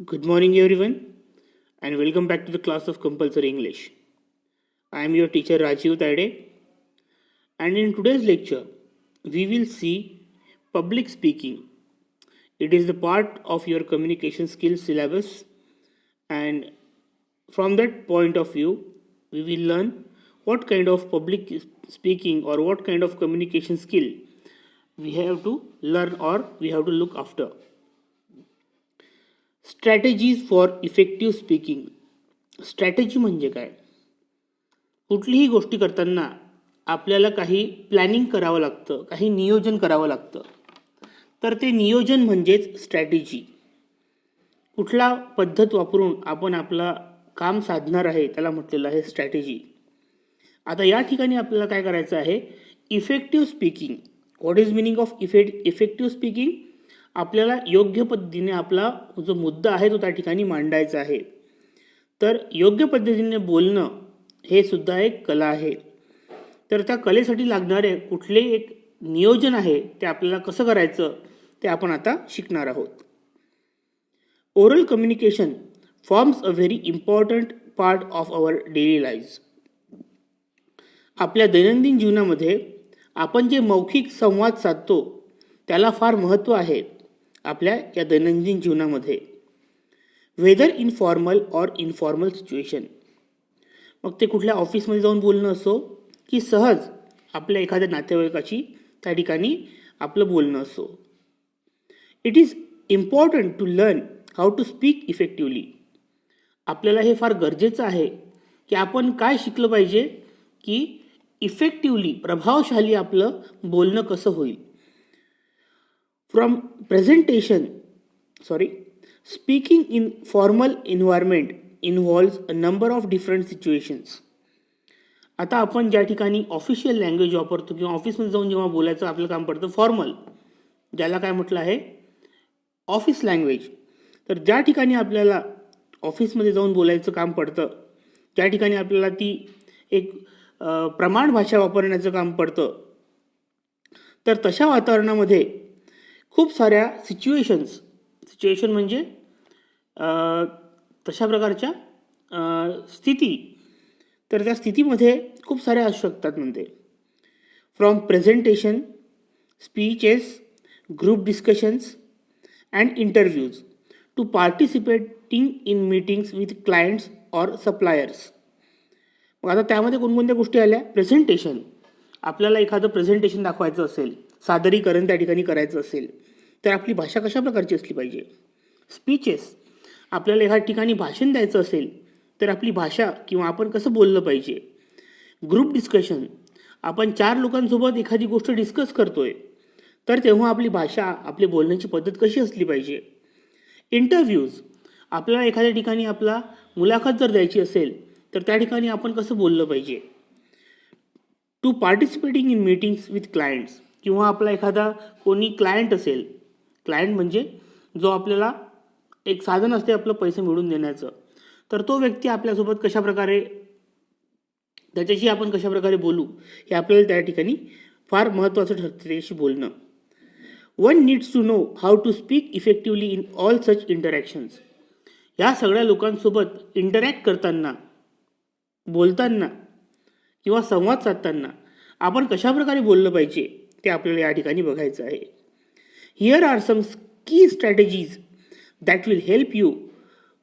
Good morning, everyone, and welcome back to the class of Compulsory English. I am your teacher Rajiv Tade, and in today's lecture, we will see public speaking. It is the part of your communication skills syllabus, and from that point of view, we will learn what kind of public speaking or what kind of communication skill we have to learn or we have to look after. Strategies for effective speaking. Strategy म्हणजे काय? कुठलीही गोष्टी करताना आपल्याला काही planning करावं लागतं, काही नियोजन करावं लागतं. तर ते नियोजन म्हणजेच स्ट्रॅटेजी. कुठला पद्धत वापरून आपण आपला काम साधणार आहे त्याला म्हटलेलं आहे स्ट्रॅटेजी. आता या ठिकाणी आपल्याला काय करायचं आहे? Effective speaking. What is meaning of effective speaking? आपल्याला योग्य पद्धतीने आपला जो मुद्दा आहे तो त्या ठिकाणी मांडायचा आहे. तर योग्य पद्धतीने बोलणं हे सुद्धा एक कला आहे. तर त्या कलेसाठी लागणारे कुठले एक नियोजन आहे ते आपल्याला कसं करायचं ते आपण आता शिकणार आहोत. Oral communication forms a very important part of our daily life. आपल्या दैनंदिन जीवनामध्ये आपण जे मौखिक संवाद साधतो त्याला फार महत्त्व आहे आपल्या या दैनंदिन जीवनामध्ये. Whether in formal or informal situation. मग ते कुठल्या ऑफिसमध्ये जाऊन बोलणं असो की सहज आपल्या एखाद्या नातेवाईकाची त्या ठिकाणी आपलं बोलणं असो. It is important to learn how to speak effectively. आपल्याला हे फार गरजेचं आहे की आपण काय शिकलं पाहिजे की इफेक्टिव्हली प्रभावशाली आपलं बोलणं कसं होईल. Speaking in formal environment involves a number of different situations. आता आपण ज्या ठिकाणी ऑफिशियल लँग्वेज वापरतो किंवा ऑफिसमध्ये जाऊन जेव्हा बोलायचं आपलं काम पडतं फॉर्मल, ज्याला काय म्हटलं आहे ऑफिस लँग्वेज. तर ज्या ठिकाणी आपल्याला ऑफिसमध्ये जाऊन बोलायचं काम पडतं, ज्या ठिकाणी आपल्याला ती एक प्रमाण भाषा वापरण्याचं काम पडतं, तर तशा वातावरणामध्ये खूप साऱ्या सिच्युएशन म्हणजे तशा प्रकारच्या स्थिती, तर त्या स्थितीमध्ये खूप साऱ्या असू शकतात. म्हणते from presentation, speeches, group discussions and interviews to participating in meetings with clients or suppliers. मग आता त्यामध्ये कोणकोणत्या गोष्टी आल्या? प्रेझेंटेशन. आपल्याला एखादं प्रेझेंटेशन दाखवायचं असेल, सादरीकरण त्या ठिकाणी करायचं असेल तर आपली भाषा कशा प्रकारची असली पाहिजे. स्पीचेस. आपल्याला एखाद्या ठिकाणी भाषण द्यायचं असेल तर आपली भाषा किंवा आपण कसं बोललं पाहिजे. Group discussion. आपण 4 लोकांसोबत एखादी गोष्ट डिस्कस करतोय तर तेव्हा आपली भाषा, आपली बोलण्याची पद्धत कशी असली पाहिजे. इंटरव्ह्यूज. आपल्याला एखाद्या ठिकाणी आपला मुलाखत जर द्यायची असेल तर त्या ठिकाणी आपण कसं बोललं पाहिजे. To participating in meetings with clients. किंवा आपला एखादा कोणी क्लायंट असेल, क्लायंट म्हणजे जो आपल्याला एक साधन असते आपलं पैसे मिळवून देण्याचं, तर तो व्यक्ती आपल्यासोबत कशाप्रकारे, त्याच्याशी आपण कशाप्रकारे बोलू हे आपल्याला त्या ठिकाणी फार महत्त्वाचं ठरतं त्याच्याशी बोलणं. One needs to know how to speak effectively in all such interactions. या सगळ्या लोकांसोबत इंटरॅक्ट करताना, बोलताना किंवा संवाद साधताना आपण कशाप्रकारे बोललं पाहिजे ते आपल्याला या ठिकाणी बघायचं आहे. Here are some key strategies that will help you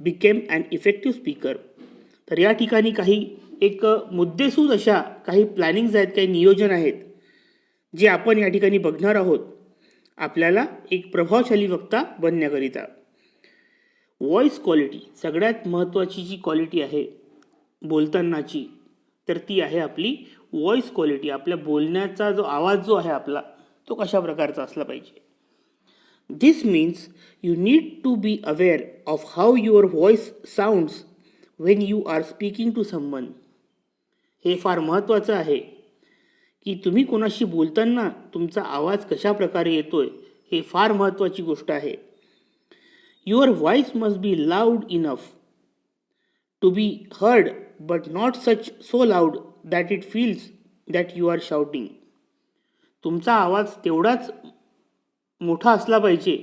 became an effective speaker. तर या ठिकाणी काही एक मुद्देसूद अशा काही प्लॅनिंग्ज आहेत, काही नियोजन आहेत जे आपण या ठिकाणी बघणार आहोत आपल्याला एक प्रभावशाली वक्ता बनण्याकरिता. Voice quality. सगळ्यात महत्त्वाची जी क्वालिटी आहे बोलतानाची तर ती आहे आपली व्हॉइस क्वालिटी. आपल्या बोलण्याचा जो आवाज जो आहे आपला तो कशा प्रकारचा असला पाहिजे. This means you need to be aware of how your voice sounds when you are speaking to someone. हे फार महत्त्वाचं आहे की तुम्ही कोणाशी बोलताना तुमचा आवाज कशा प्रकारे येतोय हे फार महत्त्वाची गोष्ट आहे. Your voice must be loud enough to be heard but not so loud that it feels that you are shouting. तुमचा आवाज तेवढाच मोठा असला पाहिजे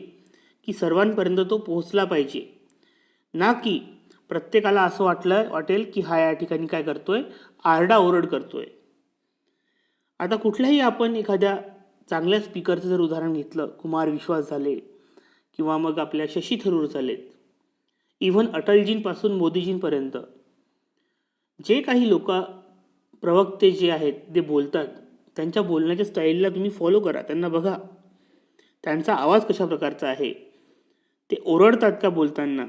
की सर्वांपर्यंत तो पोहोचला पाहिजे. ना की प्रत्येकाला असं वाटेल की हा या ठिकाणी काय करतोय, आरडाओरड करतोय. आता कुठल्याही आपण एखाद्या चांगल्या स्पीकरचं जर उदाहरण घेतलं, कुमार विश्वास झाले किंवा मग आपल्या शशी थरूर झालेत, इव्हन अटलजींपासून मोदीजींपर्यंत जे काही लोक प्रवक्ते जे आहेत ते बोलतात, त्यांच्या बोलण्याच्या स्टाईलला तुम्ही फॉलो करा, त्यांना बघा त्यांचा आवाज कशा प्रकारचा आहे, ते ओरडतात का बोलताना.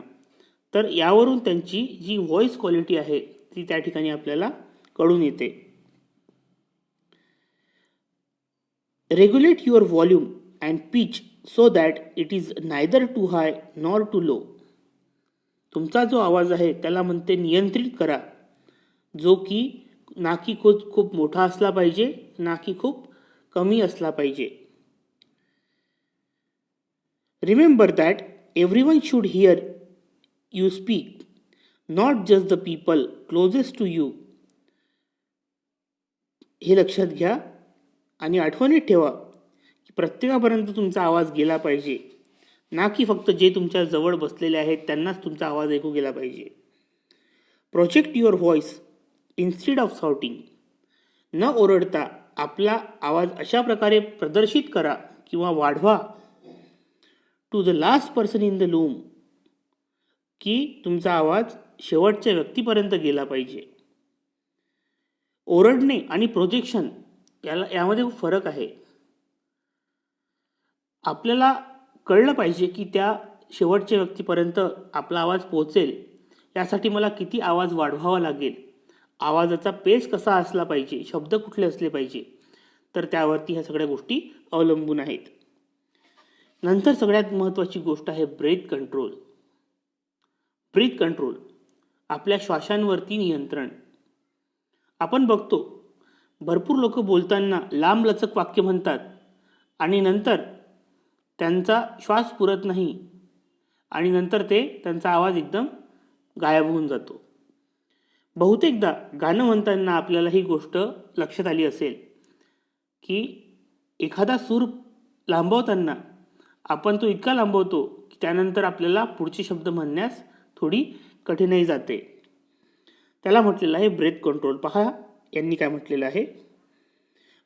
तर यावरून त्यांची जी व्हॉइस क्वालिटी आहे ती त्या ठिकाणी आपल्याला कळून येते. Regulate your volume and pitch so that it is neither too high nor too low. तुमचा जो आवाज आहे त्याला म्हणते नियंत्रित करा, जो की ना की खूप मोठा असला पाहिजे, ना की खूप कमी असला पाहिजे. Remember that everyone should hear you speak, not just the people closest to you. हे लक्षात घ्या आणि आठवणीत ठेवा की प्रत्येकापर्यंत तुमचा आवाज गेला पाहिजे, ना की फक्त जे तुमच्या जवळ बसलेले आहेत त्यांनाच तुमचा आवाज ऐकू गेला पाहिजे. Project your voice instead of shouting. न ओरडता आपला आवाज अशा प्रकारे प्रदर्शित करा किंवा वाढवा to the last person in the room, की तुमचा आवाज शेवटच्या व्यक्तीपर्यंत गेला पाहिजे. ओरडणे आणि प्रोजेक्शन यामध्ये खूप फरक आहे. आपल्याला कळलं पाहिजे की त्या शेवटच्या व्यक्तीपर्यंत आपला आवाज पोहोचेल यासाठी मला किती आवाज वाढवावा लागेल, आवाजाचा पेस कसा असला पाहिजे, शब्द कुठले असले पाहिजे, तर त्यावरती ह्या सगळ्या गोष्टी अवलंबून आहेत. नंतर सगळ्यात महत्त्वाची गोष्ट आहे ब्रेथ कंट्रोल. ब्रीथ कंट्रोल, आपल्या श्वासांवरती नियंत्रण. आपण बघतो भरपूर लोक बोलताना लांबलचक वाक्य म्हणतात आणि नंतर त्यांचा श्वास पुरत नाही आणि नंतर त्यांचा आवाज एकदम गायब होऊन जातो. बहुतेकदा गाणं म्हणताना आपल्याला ही गोष्ट लक्षात आली असेल की एखादा सूर लांबवताना आपण तो इतका लांबवतो की त्यानंतर आपल्याला पुढचे शब्द म्हणण्यास थोडी कठीणाई जाते. त्याला म्हटलेलं आहे ब्रेथ कंट्रोल. पहा यांनी काय म्हटलेलं आहे,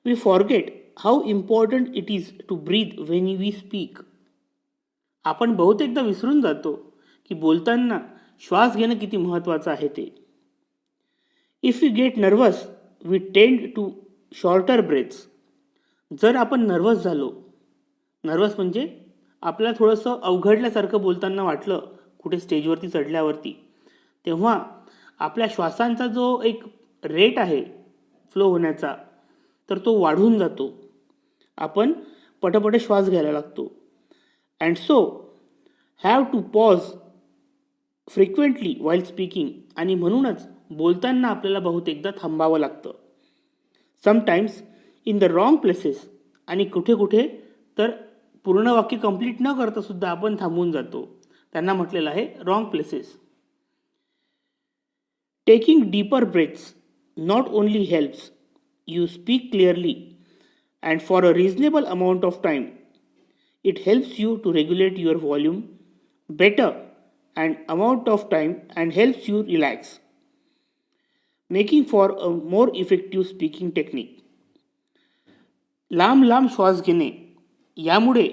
we forget how important it is to breathe when we speak. आपण बहुतेकदा विसरून जातो की बोलताना श्वास घेणं किती महत्त्वाचं आहे ते. If you get nervous we tend to shorter breaths. जर आपण नर्वस झालो, नर्वस म्हणजे आपल्याला थोडंसं अवघडल्यासारखं बोलताना वाटलं कुठे स्टेजवरती चढल्यावरती, तेव्हा आपल्या श्वासांचा जो एक रेट आहे फ्लो होण्याचा, तर तो वाढून जातो. आपण पटपट श्वास घ्यायला लागतो. And so have to pause frequently while speaking. आणि म्हणूनच बोलताना आपल्याला बहुतेकदा थांबावं लागतं. Sometimes in the wrong places. आणि कुठे कुठे तर पूर्ण वाक्य कंप्लीट न करता सुद्धा आपण थांबून जातो. त्यांना म्हटलेलं आहे wrong places. Taking deeper breaths not only helps you speak clearly and for a reasonable amount of time, it helps you to regulate your volume better and amount of time and helps you relax, making for a more effective speaking technique. लांब लांब श्वास घेणे यामुळे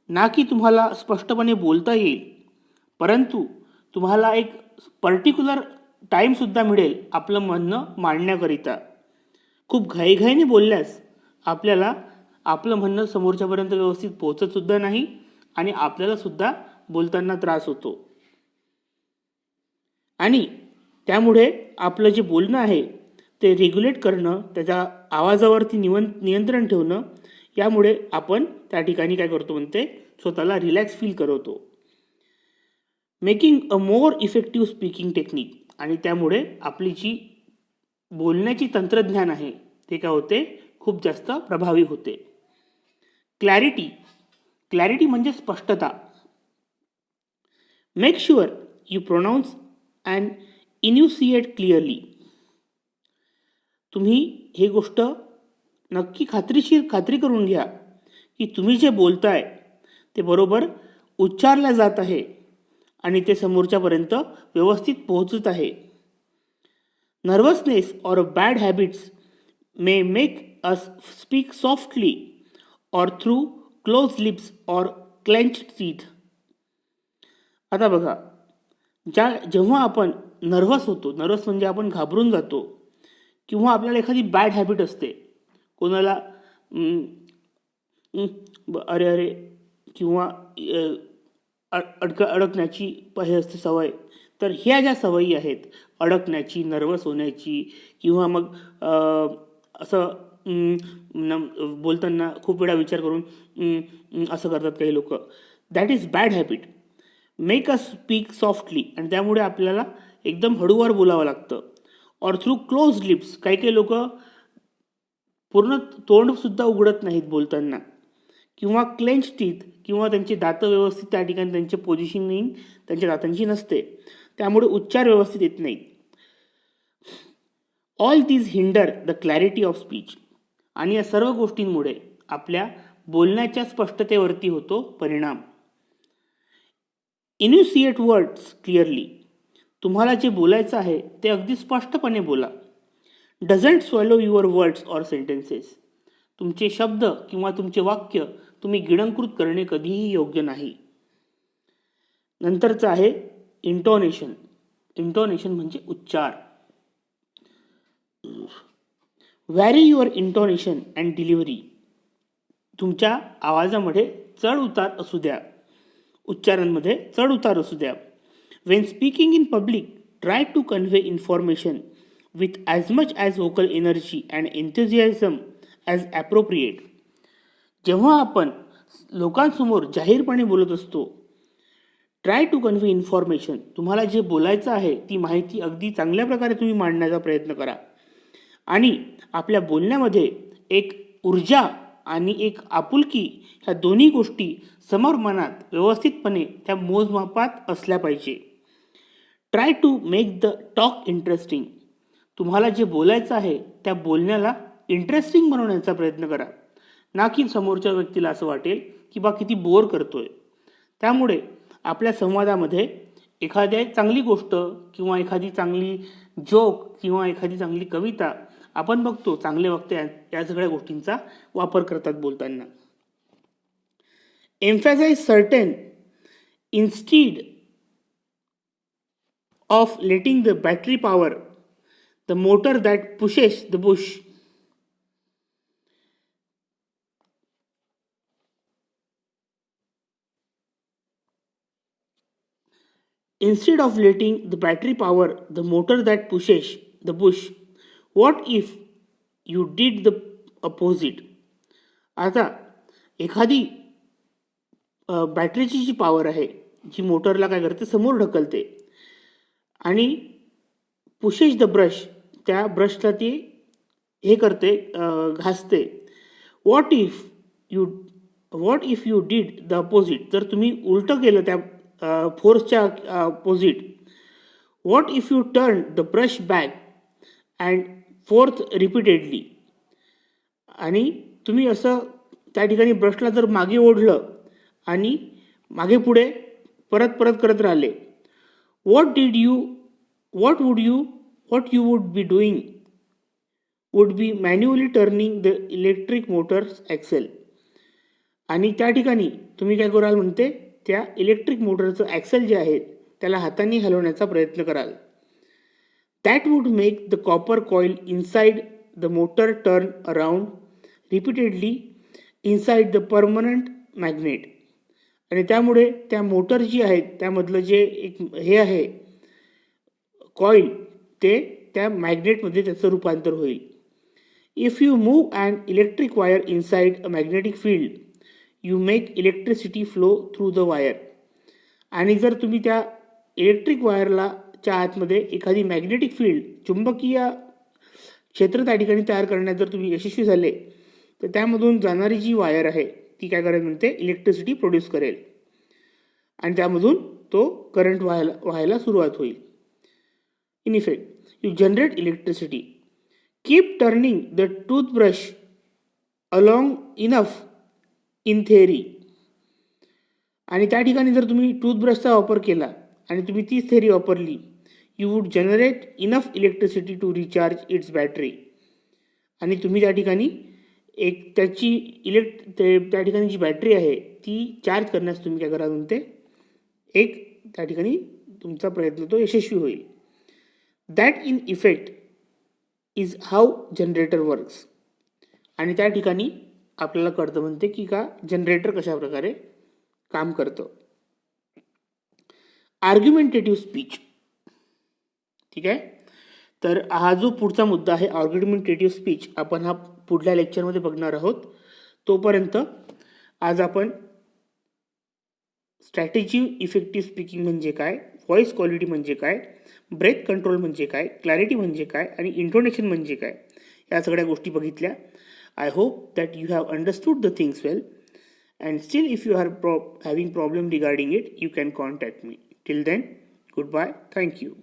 ना की तुम्हाला स्पष्टपणे बोलता येईल, परंतु तुम्हाला एक पर्टिक्युलर टाईमसुद्धा मिळेल आपलं म्हणणं मांडण्याकरिता. खूप घाईघाईने बोलल्यास आपल्याला आपलं म्हणणं समोरच्यापर्यंत व्यवस्थित पोहोचतसुद्धा नाही आणि आपल्यालासुद्धा बोलताना त्रास होतो. आणि त्यामुळे आपलं जे बोलणं आहे ते रेग्युलेट करणं, त्याच्या आवाजावरती नियंत्रण ठेवणं, यामुळे आपण त्या ठिकाणी काय करतो म्हणते स्वतःला रिलॅक्स फील करवतो. Making a more effective speaking technique. आणि त्यामुळे आपली जी बोलण्याची तंत्रज्ञान आहे ते काय होते खूप जास्त प्रभावी होते. क्लॅरिटी. क्लॅरिटी म्हणजे स्पष्टता. Make sure you pronounce and enunciate clearly. तुम्ही ही गोष्ट नक्की खात्री करून घ्या की तुम्ही जे बोलताय ते बरोबर उच्चारलं जात आहे आणि ते समोरच्यापर्यंत व्यवस्थित पोहोचत आहे. नर्वसनेस और bad habits may make us speak softly और थ्रू क्लोज लिप्स और क्लेंच्ड टीथ. आता बघा, जेव्हा आपण नर्वस होतो, नर्वस म्हणजे आपण घाबरून जातो, किंवा आपल्याला एखादी बॅड हॅबिट असते, कोणाला अरे अरे किंवा अडकण्याची हे असते सवय, तर ह्या ज्या सवयी आहेत, अडकण्याची, नर्वस होण्याची, किंवा मग असं बोलताना खूप वेळा विचार करून असं करतात काही लोक, that is bad habit. Make us speak softly, आणि त्यामुळे आपल्याला एकदम हळूवार बोलावं लागतं. और थ्रू क्लोज लिप्स, काही काही लोक पूर्ण तोंडसुद्धा उघडत नाहीत बोलताना, किंवा क्लेंच टीथ, किंवा त्यांचे दातं व्यवस्थित त्या ठिकाणी त्यांचे पोझिशनिंग त्यांच्या दातांची नसते, त्यामुळे उच्चार व्यवस्थित येत नाहीत. All these hinder the clarity of speech. आणि या सर्व गोष्टींमुळे आपल्या बोलण्याच्या स्पष्टतेवरती होतो परिणाम. इन्युसिएट वर्ड्स क्लिअरली. तुम्हाला जे बोलायचं आहे ते अगदी स्पष्टपणे बोला. Doesn't swallow your words or sentences. तुमचे शब्द किंवा तुमचे वाक्य तुम्ही गिळंकृत करणे कधीही योग्य नाही. नंतरचं आहे इंटोनेशन. इंटोनेशन म्हणजे उच्चार. Vary your intonation and delivery. तुमच्या आवाजामध्ये चढ उतार असू द्या, उच्चारांमध्ये चढ उतार असू द्या. When speaking in public, try to convey information with as much as vocal energy and enthusiasm as appropriate. जेव्हा आपण लोकांसमोर जाहीरपणे बोलत असतो, ट्राय टू कन्व्हे इन्फॉर्मेशन, तुम्हाला जे बोलायचं आहे ती माहिती अगदी चांगल्या प्रकारे तुम्ही मांडण्याचा प्रयत्न करा. आणि आपल्या बोलण्यामध्ये एक ऊर्जा आणि एक आपुलकी, ह्या दोन्ही गोष्टी समोर मनात व्यवस्थितपणे त्या मोजमापात असल्या पाहिजे. Try to make the talk interesting. तुम्हाला जे बोलायचं आहे त्या बोलण्याला इंटरेस्टिंग बनवण्याचा प्रयत्न करा, ना की समोरच्या व्यक्तीला असं वाटेल की बा किती बोर करतोय. त्यामुळे आपल्या संवादामध्ये एखाद्या चांगली गोष्ट किंवा एखादी चांगली जोक किंवा एखादी चांगली कविता, आपण बघतो चांगले वक्ते या सगळ्या गोष्टींचा वापर करतात बोलताना. Emphasize certain instead of letting the battery power the motor that pushes the bush. Instead of letting the battery power the motor that pushes the bush, what if you did the opposite? आता एखादी बॅटरीची जी power आहे, जी मोटरला काय करते, समोर ढकलते, आणि pushes the brush, त्या ब्रशला ती हे करते, घासते. What if you did the opposite. जर तुम्ही उलटं केलं त्या फोर्सच्या opposite. What if you turn the brush back and forth repeatedly. आणि तुम्ही असं त्या ठिकाणी ब्रशला जर मागे ओढलं आणि मागे पुढे परत परत करत राहिले. What you would be doing would be manually turning the electric Motors axle. आणि त्या ठिकाणी तुम्ही काय कराल म्हणते, त्या इलेक्ट्रिक मोटरचं ॲक्सेल जे आहे त्याला हाताने हलवण्याचा प्रयत्न कराल. That would make the copper coil inside the motor turn around repeatedly inside the permanent magnet. आणि त्यामुळे त्या मोटर जी आहे त्यामधलं जे एक हे आहे कॉईल, ते त्या मॅग्नेटमध्ये त्याचं रूपांतर होईल. If you move and electric wire inside a magnetic field you make electricity flow through the wire. आणि जर तुम्ही त्या इलेक्ट्रिक वायरला च्या आतमध्ये एखादी मॅग्नेटिक फील्ड, चुंबकीय क्षेत्र त्या ठिकाणी तयार करण्यात जर तुम्ही यशस्वी झाले, तर त्यामधून जाणारी जी वायर आहे ती काय करेल म्हणते, इलेक्ट्रिसिटी प्रोड्यूस करेल, आणि त्यामधून तो करंट व्हायला सुरुवात होईल. In effect you generate electricity. Keep turning the toothbrush along enough in theory. आणि त्या ठिकाणी जर तुम्ही टूथब्रशचा वापर केला आणि तुम्ही तीच थेरी वापरली, you would generate enough electricity to recharge its battery. आणि तुम्ही त्या ठिकाणी त्या ठिकाणी जी बॅटरी आहे ती चार्ज करण्यास तुम्ही काय करा म्हणते, त्या ठिकाणी तुमचा प्रयत्न तो यशस्वी होईल. That in effect is how generator works. आणि त्या ठिकाणी आपल्याला कळतं म्हणते की का जनरेटर कशा प्रकारे काम करतं. आर्ग्युमेंटेटिव्ह स्पीच. ठीक आहे. तर हा जो पुढचा मुद्दा आहे आर्ग्युमेंटेटिव्ह स्पीच, आपण हा पुढल्या लेक्चरमध्ये बघणार आहोत. तोपर्यंत आज आपण स्ट्रॅटेजी इफेक्टिव्ह स्पीकिंग म्हणजे काय, व्हॉइस क्वालिटी म्हणजे काय, ब्रेथ कंट्रोल म्हणजे काय, क्लॅरिटी म्हणजे काय आणि इंटोनेशन म्हणजे काय, या सगळ्या गोष्टी बघितल्या. I hope that you have understood the things well, and still if you are having problem regarding it, you can contact me. Till then, goodbye. Thank you.